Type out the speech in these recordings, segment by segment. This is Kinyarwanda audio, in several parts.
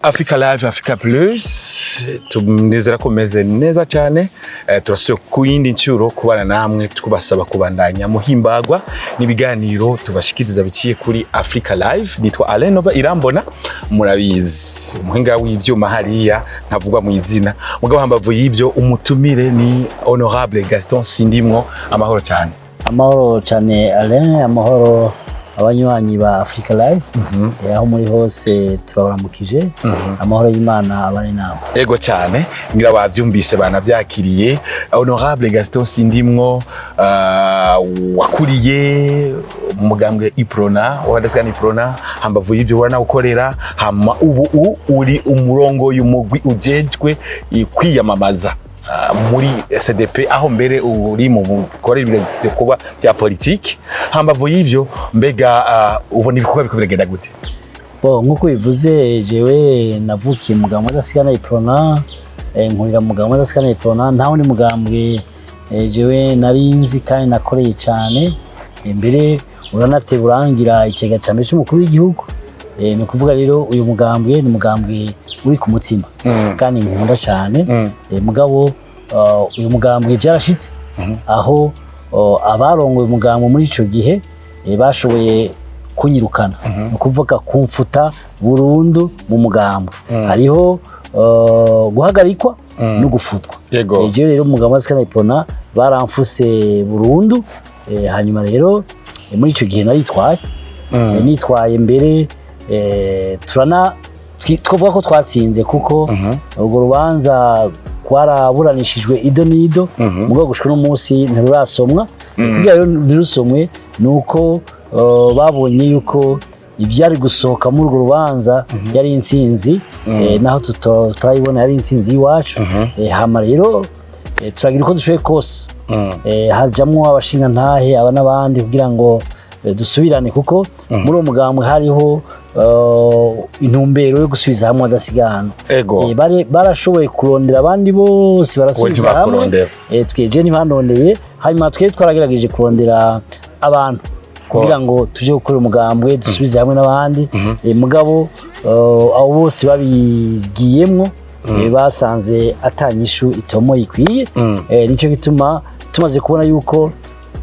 Africa Live, Africa Plus, tunezera ko meze neza cyane. Turasuye ku yindi ncuro kubana namwe twubasaba kubandanya muhimbagwa n'ibiganiro tubashikiriza biciye kuri Africa Live. Nitwa Alain Nova Irambona, murabizi umuhinga w'ivyuma hariya ntavugwa mu izina. Mugabo hambavu y'ibyo umutumire ni Honorable Gaston Sindimwo. Amahoro cyane. Amahoro cyane Alain, amahoro abanywanyi ba Africa Live. Aho muri hose turabaramukije. Amahoro y'Imana abane nawe. Ego cyane, ngira bavyumvise banavyakiriye. Honorable Gaston Sindimwo wakuriye umugambwe Iprona, wadaskana Iprona, hambavu y'ibyo wana ukorera, hama ubu uri umurongo y'umugwi ujejwe kwiyamamaza muri SDP, aho mbere uri mu bikorera kuba bya politiki. Hambavu y'ivyo mbega ubona ibikorwa biko biragenda gute? Nkuko bivuze, jewe navukiye mugambwe adasikana Iprona, nkurira mugambwe adasikana Iprona, nta wundi mugambwe jewe narinzi kandi nakoreye cyane. Mbere uranate burangira ikega cyane cy'umukuru w'igihugu. Ni kuvuga rero uyu mugambwe ni mugambwe uri ku mutima kandi nkunda cyane. Mugabo uyu mugambwe byarashitse aho abarongoye umugambwe muri ico gihe bashoboye kunyirukana, no kuvuga kumfuta burundu mu mugambwe. Hariho guhagarikwa no gufutwa. Je rero umugambwe asikana Iprona baramfuse burundu. Hanyuma rero muri ico gihe nitwaye mbere twavuga ko twatsinze kuko urwo rubanza kwaraburanishijwe ido nido. Mugabo gushika no munsi ntirurasomwa. Kugira rero ntirusomwe nuko babonye yuko ibyari gusohoka muri urwo rubanza yari intsinzi, naho tutarayibona yari intsinzi y'iwacu. Hama rero turagira uko dushoboye kose, hajamwo abashinga ntahe aba n'abandi kugira ngo dusubirane, kuko muri uwo mugambwe hariho intumbero yo gusubiza hamwe adasigana. Barashoboye kurondera abandi bose barasubiza hamwe, tweje ntibandondeye. Hanyuma twe twaragerageje kurondera abantu kugira ngo tuje gukora umugambwe dusubize hamwe n'abandi. Mugabo abo bose babigiyemwo basanze atanyishu itomo ikwiye. Nico gituma tumaze kubona yuko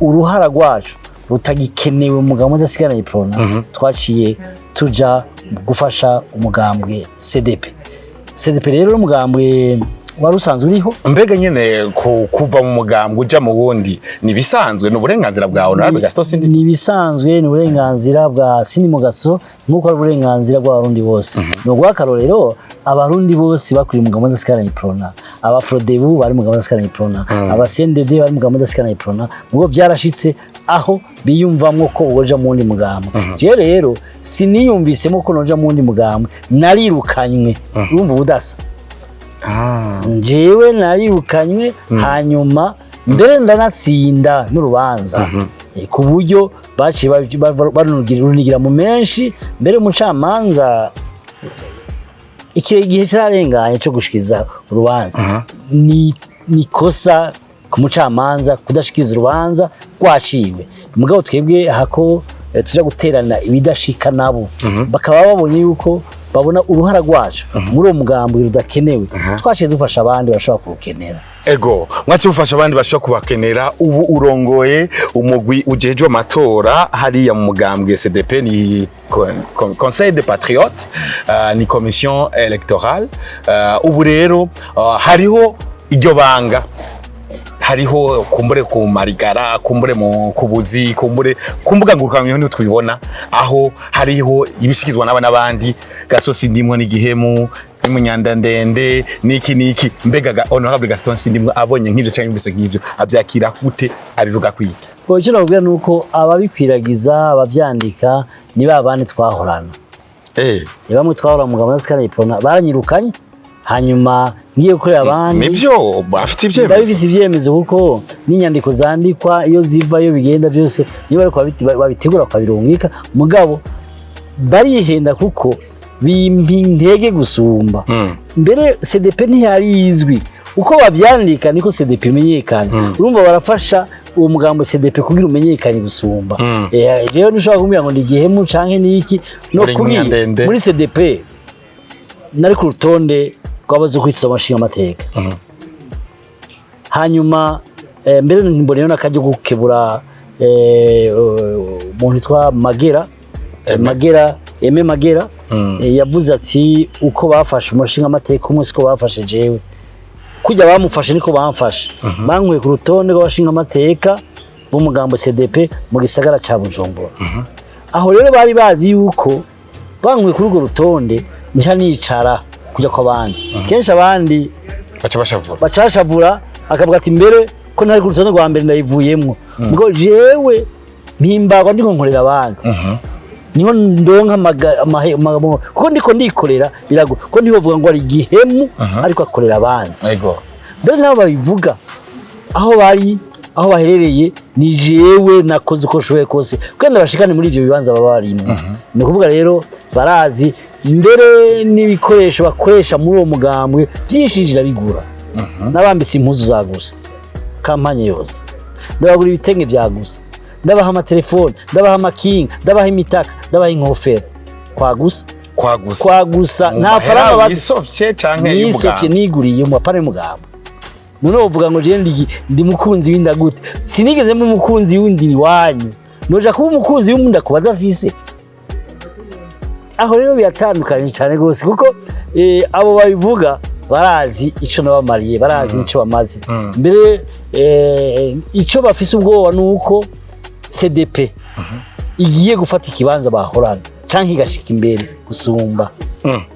uruhara rwacu rutagikenewe umugambwe adasigana Iprona, twaciye tuja gufasha umugambwe SDP rero umugambwe wari usanzwe uriho. Mbega nyene kuva mu mugambwe uja mu wundi ni bisanzwe, ni uburenganzira bwa Honorable Gaston Sindimwo? Ni bisanzwe, ni uburenganzira bwa Sindimwo Gaston, nkuko ari uburenganzira bw'abarundi bose. No guhakarorero abarundi bose bakuri umugambwe adasikana Iprona, aba Frodebu bari umugambwe adasikana Iprona, aba CNDD bari umugambwe adasikana Iprona. Mugo byarashitse aho biyumvamwo ko boja mu wundi mugambwe. Je rero siniyumvisemo ko noja mu wundi mugambwe, narirukanywe. Urumva ubudasa? Jewe narirukanywe, hanyuma mbere ndanatsinda n'urubanza, ku buryo baciye barunigira mu menshi. Mbere umucamanza igihe cyararenganye cyo gushikiriza urubanza, ni kosa ku mucamanza kudashikiriza urubanza rwaciwe. Mugabo twebwe hako tuja guterana ibidashika nabo, bakaba babonye yuko babona uruhara rwacu muri uwo mugambwe rudakenewe, twaciye dufasha abandi bashobora kurukenera. Mwaciye ufasha abandi bashobora kubakenera. Ubu urongoye umugwi ujejwe amatora hariya mu mugambwe SDP, ni Conseil des Patriotes, ni Commission électorale. Ubu rero hariho iryo banga, hariho kumbure ku marigara, kumbure mu kubuzi, kumbure kumbuga ngurukanywe ni twibona, aho hariho ibishikizwa n'abandi Gaston Sindimwo n'igihemu imunyanda ndende niki. Mbega Honorable Gaston Sindimwo abonye nk'ivyo cyangwa mbese nk'ivyo avyakira gute, ariruga kwiki? Cyo navuga nuko ababikwiragiza abavyandika ni babane twahorana. Bamwe twahora mu gahunda adasikana Iprona baranyirukanye, hanyuma ngiye gukorera abandi. Nibyo bafite ibyemezo, babifise ibyemezo kuko n'inyandiko zandikwa iyo ziva iyo bigenda byose niba ariko babitegura kwa birungika. Mugabo barihenda kuko bimpintege gusumba. Mbere SDP ntiyari izwi, uko bavyandika niko SDP imenyekana. Urumva barafasha uwo mugambo SDP kugira umenyekanye gusumba. Jewe nishobora kumbwira ngo ndigihemu canke niki no kuri muri SDP nari ku rutonde rw'abazo kwitsa amashinga amateka hanyuma mbere mbonyeyo n'akajya gukebura umuntu witwa Magera yavuze ati uko bafashe umushinga amateka umwe siko bafashe jewe kujya bamufashe niko bamfashe bankuye ku rutonde rw'abashinga amateka b'umugambo CDP mu gisagara ca Bujumbura aho rero bari bazi yuko bankuye kuri urwo rutonde nca nicara kujya kwa bandi kenshi abandi baca bashavura akavuga ati mbere ko ntari ku rutonde rwa mbere ndayivuyemwo ngo jewe mpimbagwa ndiko nkorera abandi niho ndonka kuko ndiko ndikorera birago ko niho vuga ngo ari igihemu ariko akorera abandi mbere nabo babivuga aho baherereye ni jewe nakoze uko nshoboye kose kandi bashikane muri ivyo bibanza baba barimo ni kuvuga rero barazi mbere n'ibikoresho bakoresha muri uwo mugambwe byinshi bigura n'abambise impuzu zagusa kampanye yose ndabagura ibitenge byagusa ndabaha amatelefone ndabaha amakinga ndabaha imitaka ndabaha inkofero kwagusa nta faranga wisofye canke y'umugambwe niguriye mu apane mugambwe none uvuga ngo je ndi mukunzi winda gute sinigeze mu mukunzi w'undi wanyu noja kuba umukunzi w'umuntu akubaza afise aho rero biratandukanye cyane gose kuko abo babivuga barazi ico nabamariye barazi nico bamaze mbere ico bafise ubwoba nuko CDP igiye gufata ikibanza bahorana canke igashika imbere gusumba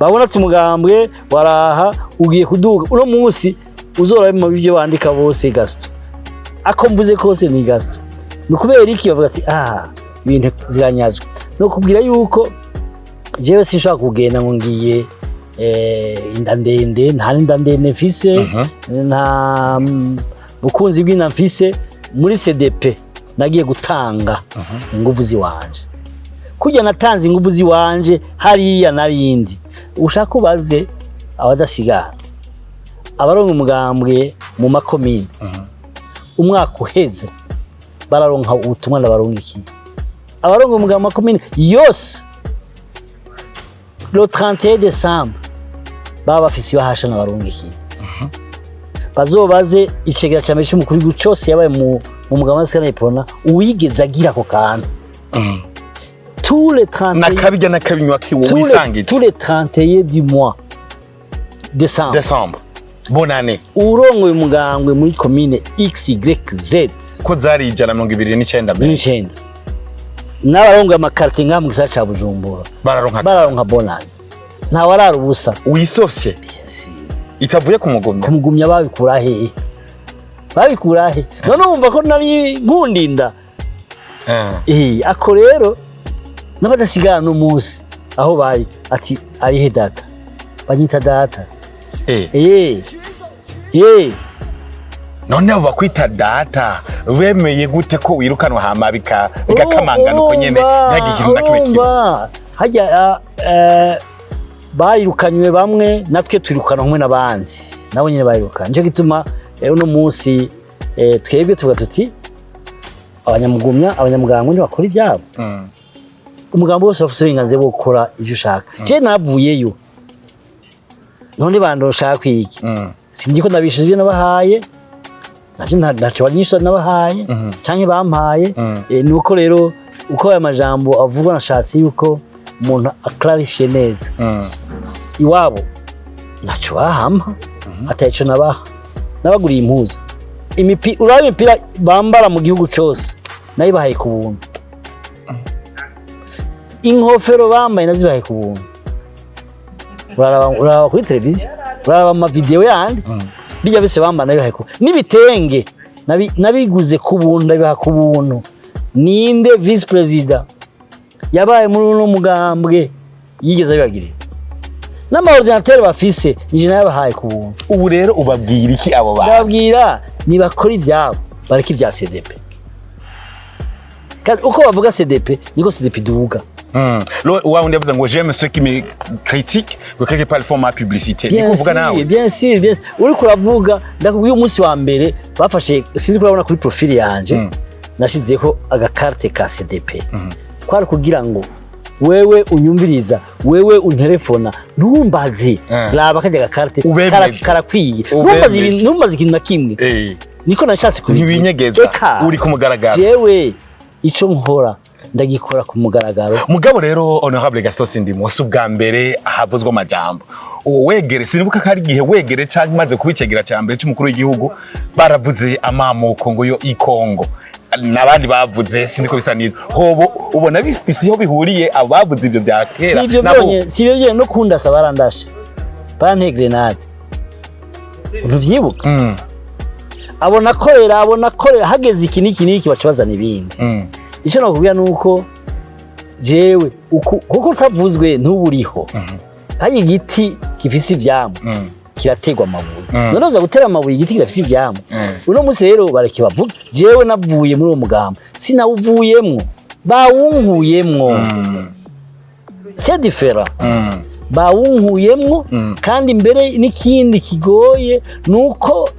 babona ati umugambwe waraha ugiye kuduga uno munsi uzora mu bivyo bandika bose Gaston akomvuze kose ni Gaston nukubera iki bavuga ati ibintu ziranyazwa no kubwira yuko jewe sinshaka kugenda ngo ngiye inda ndende nta inda ndende mfise nta bukunzi bw'inda mfise muri CDP nagiye gutanga ingufu ziwanje kujya natanze ingufu ziwanje hariya narindi ushaka ubaze abadasigara abaronka umugambwe mu makomine umwaka uheze bararonka ubutumwa n'abaronka iki abaronka umugambwe mu makomine yose le 31 décembre baba bafise bahasha n'abaronka iki bazobaze icegera cyane cy'umukuru w'igihugu cyose yabaye mu mugambwe wa Prona uwigeze agira ko kantu tous les 30 nakabijya nakabinywa kiwisangije tous les 31 du mois décembre bonne année urongoye umugambwe muri commune XYZ ko zari 129 n'abarongoye amakarite nka mu gisagara ca Bujumbura bararonka bonne année nta warara ubusa wisofye itavuye kumugumya babikura he none wumva ko nari nkundinda ako rero n'abadasigara no munsi aho bari ati ari he data banyita data none abo bakwita data wemeye gute ko wirukanwa hama bikakamangana uko nyene ntagikintu nakime kibi hajya bayirukanywe bamwe natwe twirukana hamwe n'abandi nabo nyene bayirukana nje gituma uno munsi twebwe tuvuga tuti abanyamugambwe ni bakora ibyabo umugambo wose ufite uburenganzira bwo gukora ivyo ushaka je navuyeyo none bandoshaka kwiki sinzi ko nabishije ibyo nabahaye ntaco banyisho nabahaye canke bampaye nuko rero uko aya majambo avugwa nashatse yuko umuntu aclarifie neza iwabo ntaco bahampa ataco nabaha nabaguriye impuzu uraba imipira bambara mu gihugu cose nayibahaye ku buntu inkofero bambaye nazibahaye ku buntu uraraba kuri televiziyo uraraba mu video yandi bijya bise bambana nabihaye ku n'ibitenge nabiguze ku buntu nabiha ku buntu ninde vice president yabaye muri uno mugambwe yigeze abibagirira n'amaordinateur bafise nije nabahaye ku buntu ubu rero ubabwira iki abo bantu babwira ni bakora ibyabo bareka ibya CDP kandi uko bavuga CDP niko CDP duvuga Wa undi yavuze ngo j'aime ceux qui me critiquent que quelque part ils font ma publicité niko uvuga nawe bien sûr uri kuravuga ndakubwiye umunsi wa mbere bafashe sinzi kurabona kuri profile yanje nashizeho agakarte ka CDP kwari kugira ngo wewe unyumviriza wewe unterefona ntumbaze raba kajya gakarte karakwiye ntumbaze ikintu na kimwe niko nashatse kubinyegeza uri kumugaragara jewe ico nkora ndagikora ku mugaragaro. Mugabo rero honorable Gaston Sindimwo ubwa mbere havuzwe amajambo wegere sinibuka kari gihe wegere cyangwa maze kubicegera cyambere cy'umukuru w'igihugu baravuze amamoko ngo yo ikongo nabandi bavuze sindiko bisanira hobo ubona bifisiho bihuriye abavuze ibyo bya kera sibyo bye no kundasa barandashe bante grenade ntuvyibuka abona korera hageze iki bacibazana ibindi ico nakubwira nuko jewe kuko utavuzwe ntuburiho hari igiti gifise ivyamwa kirategwa amabuye none uza gutera amabuye igiti gifise ivyamwa uno musi rero bareke bavuga jewe navuye muri uwo mugamba sinawuvuyemwo bawunkuyemwo c'est différent bawunkuyemwo kandi mbere n'ikindi kigoye nuko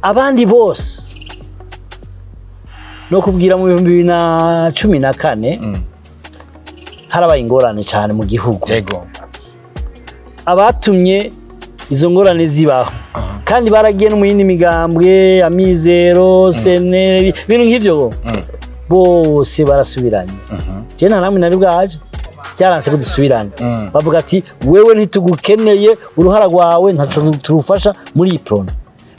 abandi bose no kubwira mu 2014 harabaye ingorane cyane mu gihugu yego abatumye izo ngorane zibaho kandi baragiye no mu yindi migambwe amizero sene ibintu nk'ivyo bose barasubiranye je nta namwe nari bwaje byaranse ko dusubiranye bavuga ati wewe ntitugukeneye uruhara rwawe ntaco turufasha muri iprona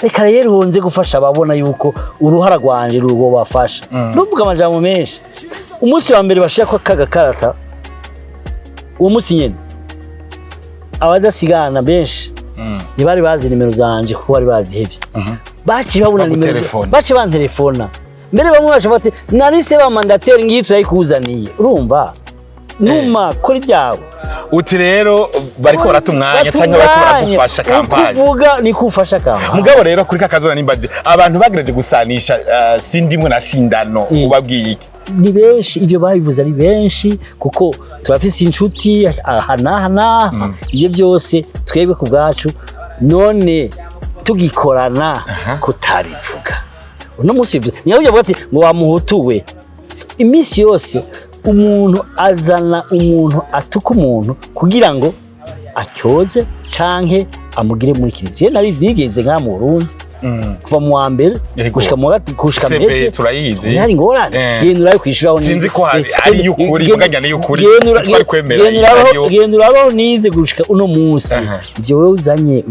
reka rero honze gufasha ababona yuko uruhara rwanje rugo bafasha nuvuga amajambo menshi umunsi wa mbere bashaka ko kagakarata uwo munsi nyene abadasigana benshi ntibari bazi nimero zanje kuko bari bazihevye baci babona nimero baci bantelefona mbere bamwe baje bati narise ba mandateri ngiye turayikuzaniye urumva numa kuri byawe uti rero bariko baratumwanya cyangwa bariko baragufasha kampanye kuvuga ni kufasha kampanye mugabo rero kuri kakazura nimbaje abantu bagerageje gusanisha Sindimwo na Sindano ubabwiye iki ni benshi ivyo babivuze ari benshi kuko turafise inshuti hana ivyo byose twebwe ku bwacu none tugikorana kutarivuga uno musi niyo uvuga ati ngo wamuhutuwe imisi yose umuntu azana umuntu atuka umuntu kugira ngo acyoze canke amugire muri kirije narizi nigeze nka mu Burundi kuva mu wa mbere gushika mu gati gushika mbere turayizi ntari ngorane genda urayo kwishuraho sinzi ko ari yukuri muganya yukuri twari kwemera genda uraho nize gushika uno musi ivyo wewe uzanye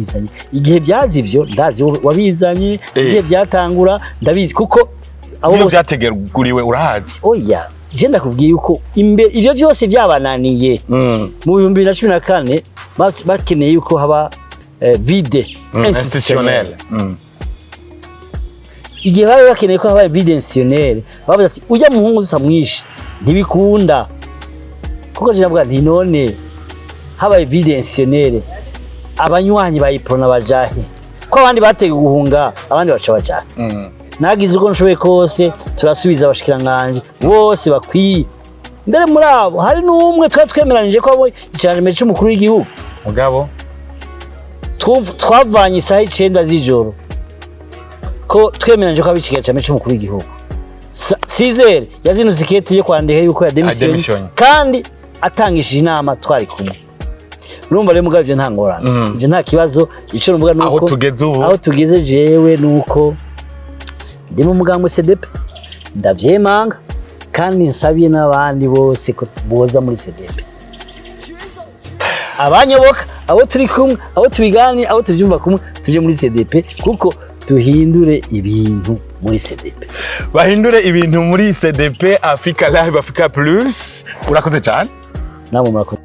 igihe byazi ivyo ndazi wabizanye igihe byatangura ndabizi kuko abo byateguriwe urahazi oya je ndakubwiye yuko ivyo byose byabananiye mu 2014 bakeneye yuko haba vide institutionnel igihe bari bakeneye ko haba vide institutionnel bavuze ati ujya muhungu tutamwishe ntibikunda kuko je nabwa nti none haba vide institutionnel abanywanyi bayiprona bajahe ko abandi batege guhunga abandi baca bajahe nagize uko nshoboye kose turasubiza abashikiranganje bose bakwiye mbere muri abo hari n'umwe twemeranije ko abo icyanjeme cy'umukuru w'igihugu mugabo twavanye isaha 9 z'ijoro ko twemeranije ko abiciga cyane cy'umukuru w'igihugu Sizere yazinuze ikete yo kwandika yuko ya demission kandi atangishije inama twari kumwe urumva rero mugabo ivyo nta ngorane ivyo nta kibazo ico numvuga nuko aho tugeze jewe nuko ndi mu mugambwe CDP ndavyemanga kandi nsabiye n'abandi bose ko boza muri CDP abanyoboka abo turi kumwe abo tubigani abo tuvyumva kumwe tuje muri CDP kuko tuhindure ibintu muri CDP bahindure ibintu muri CDP Africa Live Africa Plus urakoze cyane nabo murakoze.